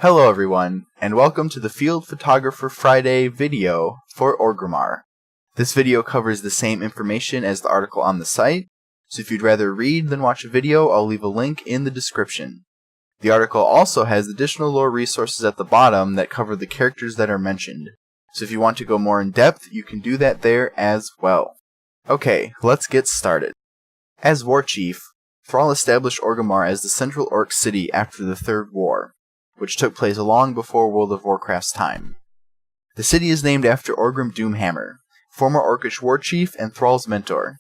Hello everyone, and welcome to the Field Photographer Friday video for Orgrimmar. This video covers the same information as the article on the site, so if you'd rather read than watch a video, I'll leave a link in the description. The article also has additional lore resources at the bottom that cover the characters that are mentioned, so if you want to go more in depth, you can do that there as well. Okay, let's get started. As War Chief, Thrall established Orgrimmar as the central orc city after the Third War, which took place long before World of Warcraft's time. The city is named after Orgrim Doomhammer, former Orcish war chief and Thrall's mentor.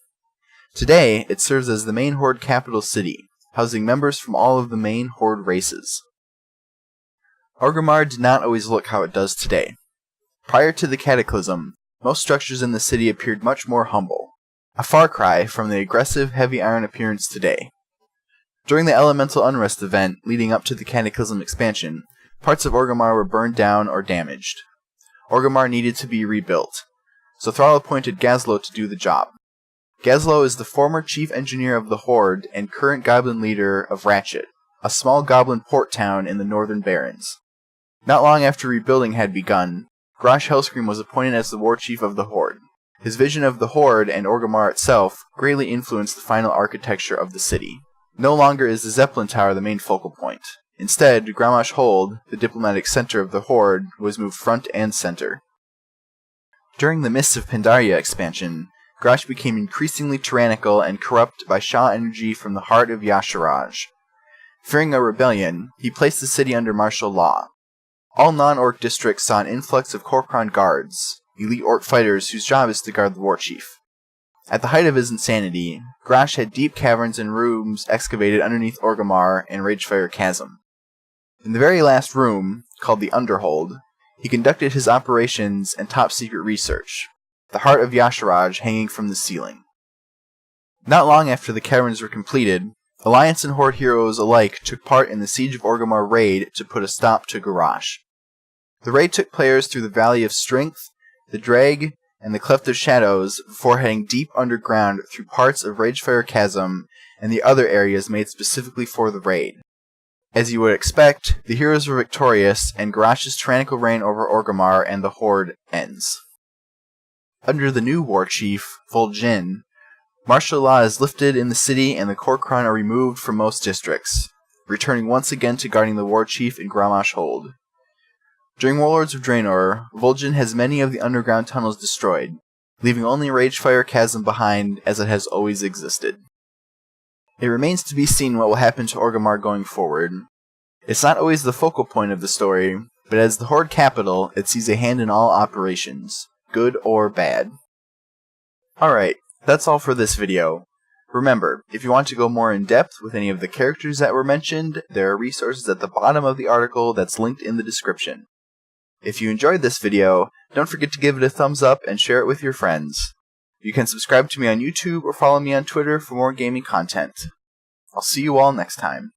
Today, it serves as the main Horde capital city, housing members from all of the main Horde races. Orgrimmar did not always look how it does today. Prior to the Cataclysm, most structures in the city appeared much more humble, a far cry from the aggressive heavy iron appearance today. During the Elemental Unrest event leading up to the Cataclysm expansion, parts of Orgrimmar were burned down or damaged. Orgrimmar needed to be rebuilt, so Thrall appointed Gazlowe to do the job. Gazlowe is the former chief engineer of the Horde and current goblin leader of Ratchet, a small goblin port town in the Northern Barrens. Not long after rebuilding had begun, Grosh Hellscream was appointed as the war chief of the Horde. His vision of the Horde and Orgrimmar itself greatly influenced the final architecture of the city. No longer is the Zeppelin Tower the main focal point. Instead, Grommash Hold, the diplomatic center of the Horde, was moved front and center. During the Mists of Pandaria expansion, Grosh became increasingly tyrannical and corrupt by Shah energy from the heart of Y'Shaarj. Fearing a rebellion, he placed the city under martial law. All non-orc districts saw an influx of Kor'kron guards, elite orc fighters whose job is to guard the war chief. At the height of his insanity, Grosh had deep caverns and rooms excavated underneath Orgrimmar and Ragefire Chasm. In the very last room, called the Underhold, he conducted his operations and top-secret research, the heart of Y'Shaarj hanging from the ceiling. Not long after the caverns were completed, Alliance and Horde heroes alike took part in the Siege of Orgrimmar raid to put a stop to Garrosh. The raid took players through the Valley of Strength, the Drag, and the Cleft of Shadows before heading deep underground through parts of Ragefire Chasm and the other areas made specifically for the raid. As you would expect, the heroes were victorious, and Garrosh's tyrannical reign over Orgrimmar and the Horde ends. Under the new war chief, Vol'jin, martial law is lifted in the city and the Kor'kron are removed from most districts, returning once again to guarding the war chief in Grommash Hold. During Warlords of Draenor, Vol'jin has many of the underground tunnels destroyed, leaving only Ragefire Chasm behind as it has always existed. It remains to be seen what will happen to Orgrimmar going forward. It's not always the focal point of the story, but as the Horde capital, it sees a hand in all operations, good or bad. Alright, that's all for this video. Remember, if you want to go more in depth with any of the characters that were mentioned, there are resources at the bottom of the article that's linked in the description. If you enjoyed this video, don't forget to give it a thumbs up and share it with your friends. You can subscribe to me on YouTube or follow me on Twitter for more gaming content. I'll see you all next time.